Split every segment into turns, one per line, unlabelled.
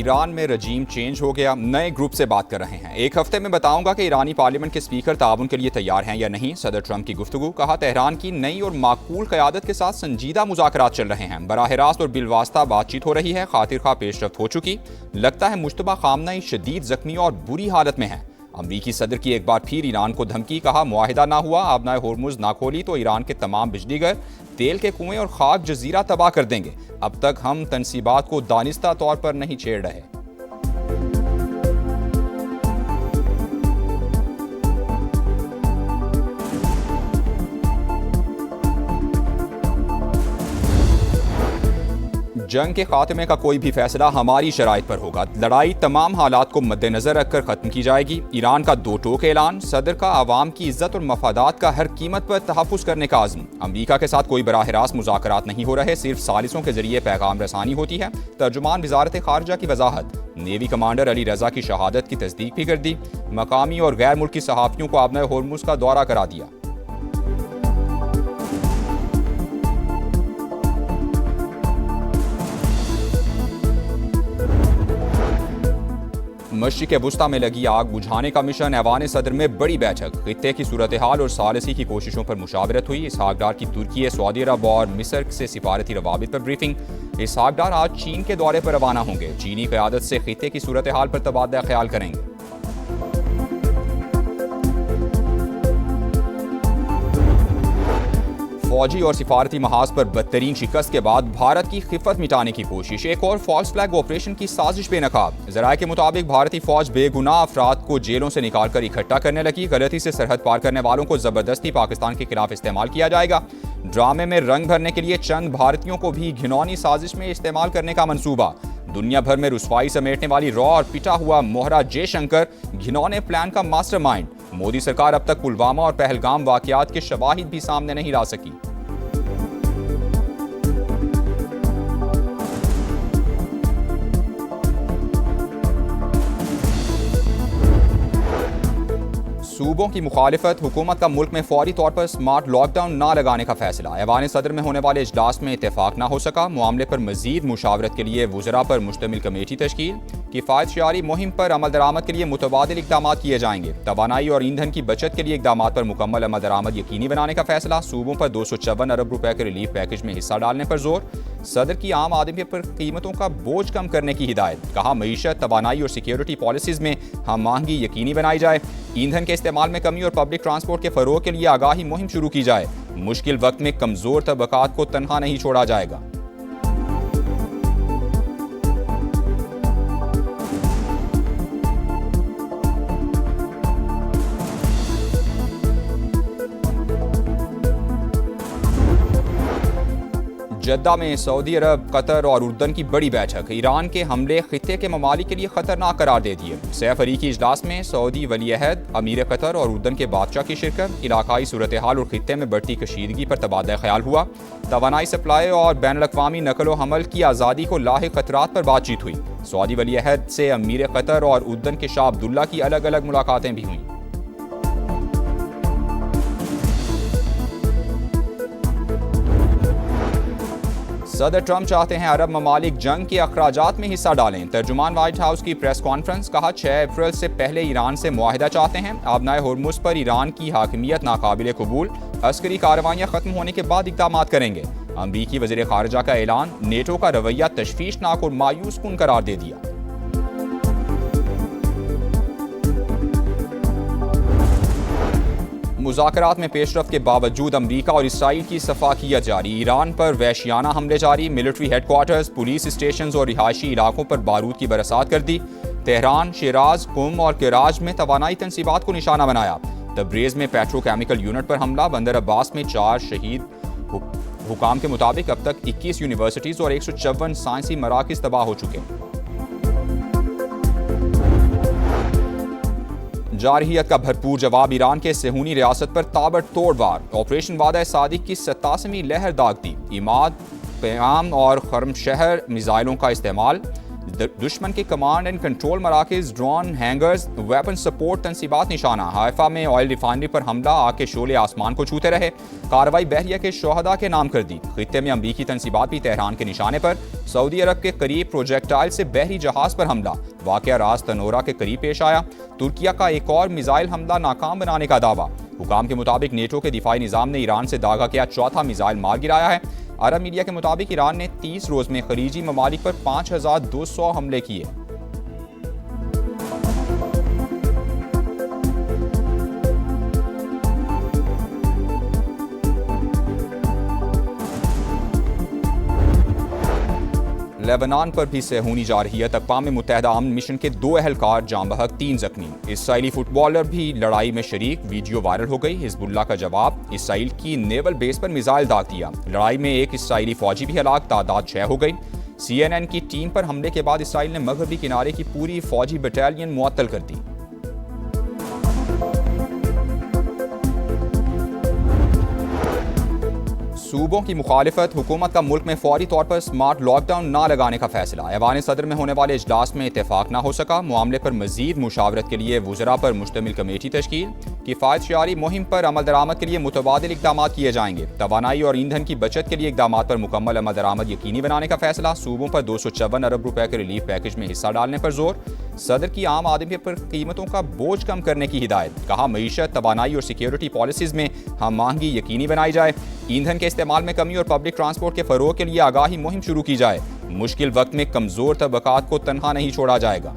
Iran में रजीम change हो गया, नए ग्रुप से बात कर रहे हैं। एक हफ्ते में बताऊंगा कि ईरानी पार्लियामेंट के स्पीकर ताउन के लिए तैयार हैं या नहीं। सदर ट्रंप की गुफ्तगू, कहा तेहरान की नई और माकूल क़यादत के साथ संजीदा मुज़ाकरात चल रहे हैं। बराह रास्त और बिलवास्ता बातचीत हो रही है, खातिर खा पेशरफ्त हो चुकी। लगता है मुश्तबा खामनई शदीद जख्मी और बुरी हालत में है। अमरीकी सदर की एक बार फिर ईरान को धमकी, कहा मुआहिदा ना हुआ, आबनाए होर्मुज ना खोली तो ईरान के तमाम बिजलीघर, तेल के कुएं और खाक जजीरा तबाह कर देंगे। अब तक हम तनसीबात को दानिस्ता तौर पर नहीं छेड़ रहे। जंग के खात्मे का कोई भी फैसला हमारी शराइत पर होगा। लड़ाई तमाम हालात को मद्देनजर रखकर खत्म की जाएगी। ईरान का दो टोक ऐलान, सदर का आवाम की इज्जत और मफादात का हर कीमत पर तहफ़्फ़ुज़ करने का आज़म। अमरीका के साथ कोई बराह रास्त मुज़ाकरात नहीं हो रहे, सिर्फ सालिसों के जरिए पैगाम रसानी होती है। तर्जुमान वज़ारत ख़ारिजा की वजाहत, नेवी कमांडर अली रज़ा की शहादत की तस्दीक भी कर दी। मकामी और गैर मुल्की सहाफ़ियों को आबनाए होर्मुज़ का दौरा करा दिया। मशरिक़ वुस्ता में लगी आग बुझाने का मिशन, ऐवान सदर में बड़ी बैठक। खित्ते की सूरत हाल और सालिसी की कोशिशों पर मुशावरत हुई। इसहाक डार की तुर्की, सऊदी अरब और मिस्र से सिफारती रवाबित पर ब्रीफिंग। इसहाक डार आज चीन के दौरे पर रवाना होंगे। चीनी क़यादत से खित्ते की सूरत हाल पर तबादला ख्याल करेंगे। फौजी और सिफारती महाज पर बदतरीन शिकस्त के बाद भारत की खिफत मिटाने की कोशिश, एक और फॉल्स फ्लैग ऑपरेशन की साजिश बेनकाब। ज़राए के मुताबिक भारतीय फौज बेगुनाह अफराद को जेलों से निकालकर इकट्ठा करने लगी। गलती से सरहद पार करने वालों को जबरदस्ती पाकिस्तान के खिलाफ इस्तेमाल किया जाएगा। ड्रामे में रंग भरने के लिए चंद भारतीयों को भी घिनौनी साजिश में इस्तेमाल करने का मंसूबा। दुनिया भर में रुसवाई समेटने वाली रॉ और पिटा हुआ मोहरा जयशंकर घिनौने प्लान का मास्टरमाइंड। मोदी सरकार अब तक पुलवामा और पहलगाम वाकयात के शवाहिद भी सामने नहीं ला सकी। सूबों की मुखालिफत, हुकूमत का मुल्क में फौरी तौर पर स्मार्ट लॉकडाउन ना लगाने का फैसला। ऐवान सदर में होने वाले इजलास में इत्तेफाक ना हो सका। मामले पर मजीद मुशावरत के लिए वुज़रा पर मुश्तमिल कमेटी तश्कील। किफ़ायत शआरी मुहिम पर अमल दरामद के लिए मुतबादिल इक़दामात किए जाएंगे। तवानाई और ईंधन की बचत के लिए इक़दामात पर मुकम्मल अमल दरामद यकीनी बनाने का फैसला। सूबों पर 254 अरब रुपए के रिलीफ पैकेज में हिस्सा डालने पर जोर। सदर की आम आदमी पर कीमतों का बोझ कम करने की हिदायत, कहा मईशत, तवानाई और सिक्योरिटी पॉलिसीज में हम महंगी यकीनी बनाई जाए। ईंधन के इस्तेमाल में कमी और पब्लिक ट्रांसपोर्ट के फ़रोग़ के लिए आगाही मुहिम शुरू की जाए। मुश्किल वक्त में कमज़ोर तबक़ात को तनहा नहीं छोड़ा जाएगा। जद्दा में सऊदी अरब, कतर और उर्दन की बड़ी बैठक। ईरान के हमले खित्ते के ममालिक के लिए खतरनाक करार दे दिए। सैफ अरीकी इजलास में सऊदी वली-ए-अहद, अमीर कतर और उर्दन के बादशाह की शिरकत। इलाकाई सूरत हाल और खित्ते में बढ़ती कशीदगी पर तबादला ख्याल हुआ। तवानाई सप्लाई और बैनुल-अक़वामी नकल व हमल की आज़ादी को लाहिक़ खतरात पर बातचीत हुई। सऊदी वली-ए-अहद से अमीर कतर और उर्दन के शाह अब्दुल्ला की अलग अलग मुलाकातें भी हुई। सदर ट्रंप चाहते हैं अरब ममालिक जंग के अखराजात में हिस्सा डालें। तर्जुमान व्हाइट हाउस की प्रेस कॉन्फ्रेंस, कहा 6 अप्रैल से पहले ईरान से मुआहिदा चाहते हैं। आबनाए होर्मुज़ पर ईरान की हाकिमियत नाकाबिल कबूल, अस्करी कार्रवाइयाँ खत्म होने के बाद इक़दामात करेंगे। अमरीकी वज़ीर ख़ारिजा का ऐलान, नेटो का रवैया तशवीशनाक और मायूस कुन करार दे दिया। मुज़ाकरात में पेशरफ्त के बावजूद अमरीका और इसराइल की सफाकियत जारी। ईरान पर वहशियाना हमले जारी। मिलिट्री हेडक्वार्टर्स, पुलिस स्टेशन और रिहायशी इलाकों पर बारूद की बरसात कर दी। तेहरान, शिराज, कुम और कराज में तवानाई तनसीबात को निशाना बनाया। तब्रेज़ में पेट्रोकेमिकल यूनिट पर हमला। बंदर अब्बास में 4 शहीद। हुकाम के मुताबिक अब तक 21 यूनिवर्सिटीज़ और 154 साइंसी मराकज़ तबाह हो चुके हैं। जारहियत का भरपूर जवाब। ईरान के सेहूनी रियासत पर ताबड़तोड़ वार। ऑपरेशन वादा सादिक की 87वीं लहर दाग दी। इमाद, क़याम और खरमशहर मिसाइलों का इस्तेमाल। दुश्मन के कमांड एंड कंट्रोल मराकज़, ड्रोन हैंगर्स, वेपन सपोर्ट तनसीबात निशाना। हाइफा में ऑयल रिफाइनरी पर हमला, आग के शोले आसमान को छूते रहे। कार्रवाई बहरिया के शोहदा के नाम कर दी। खित्ते में अमरीकी तनसीबात भी तेहरान के निशाने पर। सऊदी अरब के करीब प्रोजेक्टाइल से बहरी जहाज पर हमला, वाक़या रास तनोरा के करीब पेश आया। तुर्किया का एक और मिसाइल हमला नाकाम बनाने का दावा। हुकाम के मुताबिक नेटो के दिफाई निज़ाम ने ईरान से दागा किया चौथा मिसाइल मार गिराया है। अरब मीडिया के मुताबिक ईरान ने 30 रोज में खलीजी ममालिक पर 5200 हमले किए। लेबनान पर भी सेहूनी जा रही है। अक़वाम मुत्तहिदा अमन मिशन के 2 एहलकार जाँ बहक, 3 जख्मी। इसराइली फुटबॉलर भी लड़ाई में शरीक, वीडियो वायरल हो गई। हिजबुल्लाह का जवाब, इसराइल की नेवल बेस पर मिसाइल दाग दिया। लड़ाई में एक इसराइली फौजी भी हलाक, तादाद 6 हो गई। CNN की टीम पर हमले के बाद इसराइल ने मगरबी किनारे की पूरी फौजी बटालियन मुअत्तल कर दी। सूबों की मुखालिफत, हुकूमत का मुल्क में फौरी तौर पर स्मार्ट लॉकडाउन ना लगाने का फैसला। ऐवान सदर में होने वाले इजलास में इत्तेफाक ना हो सका। मामले पर मजीद मुशावरत के लिए वुज़रा पर मुश्तमिल कमेटी तश्कील। किफ़ायत शआरी मुहिम पर अमल दरामद के लिए मुतबादिल इक़दाम किए जाएंगे। तवानाई और ईंधन की बचत के लिए इक़दाम पर मुकम्मल अमल दरामद यकीनी बनाने का फैसला। सूबों पर 254 अरब रुपए के रिलीफ पैकेज में हिस्सा डालने पर जोर। सदर की आम आदमी पर कीमतों का बोझ कम करने की हिदायत। कहा, मईशत, तवानाई और सिक्योरिटी पॉलिसीज में हम आहंगी यकीनी बनाई जाए। ईंधन के इस्तेमाल में कमी और पब्लिक ट्रांसपोर्ट के फरोग के लिए आगाही मुहिम शुरू की जाए। मुश्किल वक्त में कमजोर तबकात को तनहा नहीं छोड़ा जाएगा।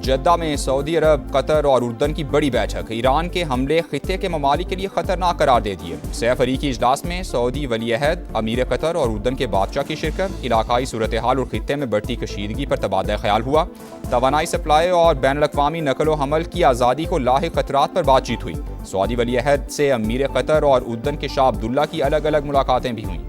जद्दा में सऊदी अरब, कतर और उर्दन की बड़ी बैठक। ईरान के हमले खित्ते के ममालिक के लिए खतरनाक करार दे दिए। सैफ अरीकी इजलास में सऊदी वली अहद, अमीर कतर और उर्दन के बादशाह की शिरकत। इलाकाई सूरत हाल और खित्ते में बढ़ती कशीदगी पर तबादला ख्याल हुआ। तवानाई सप्लाई और बैनुल-अक़वामी नकल व हमल की आज़ादी को लाहिक खतरात पर बातचीत हुई। सऊदी वली अहद से अमीर कतर और उर्दन के शाह अब्दुल्ला की अलग अलग मुलाकातें भी हुई।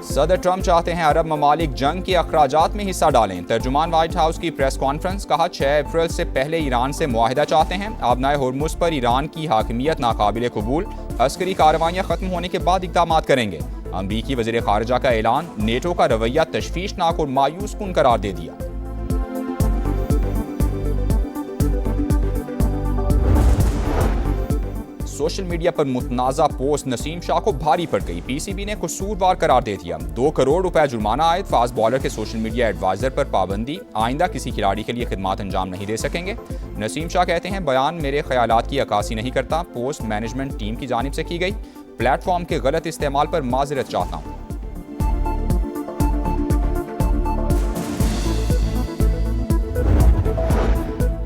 सदर ट्रंप चाहते हैं अरब ममालिक जंग के अखराजात में हिस्सा डालें। तर्जुमान व्हाइट हाउस की प्रेस कॉन्फ्रेंस। कहा, 6 अप्रैल से पहले ईरान से मुआहिदा चाहते हैं। आबनाए होर्मुज़ पर ईरान की हाकिमियत नाकाबिल कबूल। अस्करी कार्रवाइयाँ खत्म होने के बाद इक़दाम करेंगे। अमरीकी वज़ीर ख़ारिजा का ऐलान। नेटो का रवैया तशवीशनाक और मायूस कुन करार दे दिया। सोशल मीडिया पर मुतनाज़ा पोस्ट नसीम शाह को भारी पड़ गई। PCB ने कसूरवार करार दे दिया। 2 करोड़ रुपए जुर्माना आयद। फास्ट बॉलर के सोशल मीडिया एडवाइजर पर पाबंदी। आइंदा किसी खिलाड़ी के लिए खिदमात अंजाम नहीं दे सकेंगे। नसीम शाह कहते हैं, बयान मेरे ख्यालात की अक्कासी नहीं करता। पोस्ट मैनेजमेंट टीम की जानिब से की गई। प्लेटफॉर्म के गलत इस्तेमाल पर माजरत चाहता हूँ।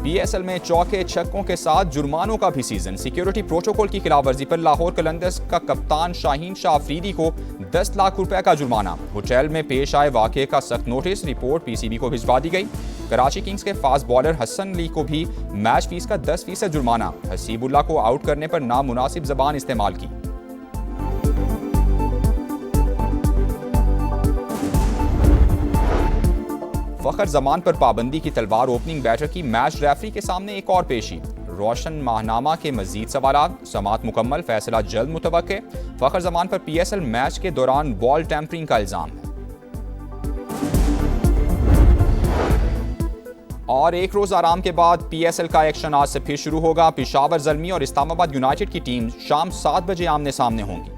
PSL में चौके छक्कों के साथ जुर्मानों का भी सीजन। सिक्योरिटी प्रोटोकॉल की खिलाफवर्जी पर लाहौर कलंदर्स का कप्तान शाहीन शाह अफरीदी को 10 लाख रुपए का जुर्माना। होटल में पेश आए वाक़े का सख्त नोटिस। रिपोर्ट PCB को भिजवा दी गई। कराची किंग्स के फास्ट बॉलर हसन अली को भी मैच फीस का 10% जुर्माना। हसीबुल्लाह को आउट करने पर नामुनासिब जबान इस्तेमाल की। फखर जमान पर पाबंदी की तलवार। ओपनिंग बैटर की मैच रेफरी के सामने एक और पेशी। रोशन माहनामा के मजीद सवालात। समात मुकम्मल, फैसला जल्द मुतवक्के। फखर जमान पर PSL मैच के दौरान बॉल टैंपरिंग का इल्जाम है। और एक रोज आराम के बाद PSL का एक्शन आज से फिर शुरू होगा। पेशावर ज़ल्मी और इस्लामाबाद यूनाइटेड की टीम शाम 7 बजे आमने सामने होंगी।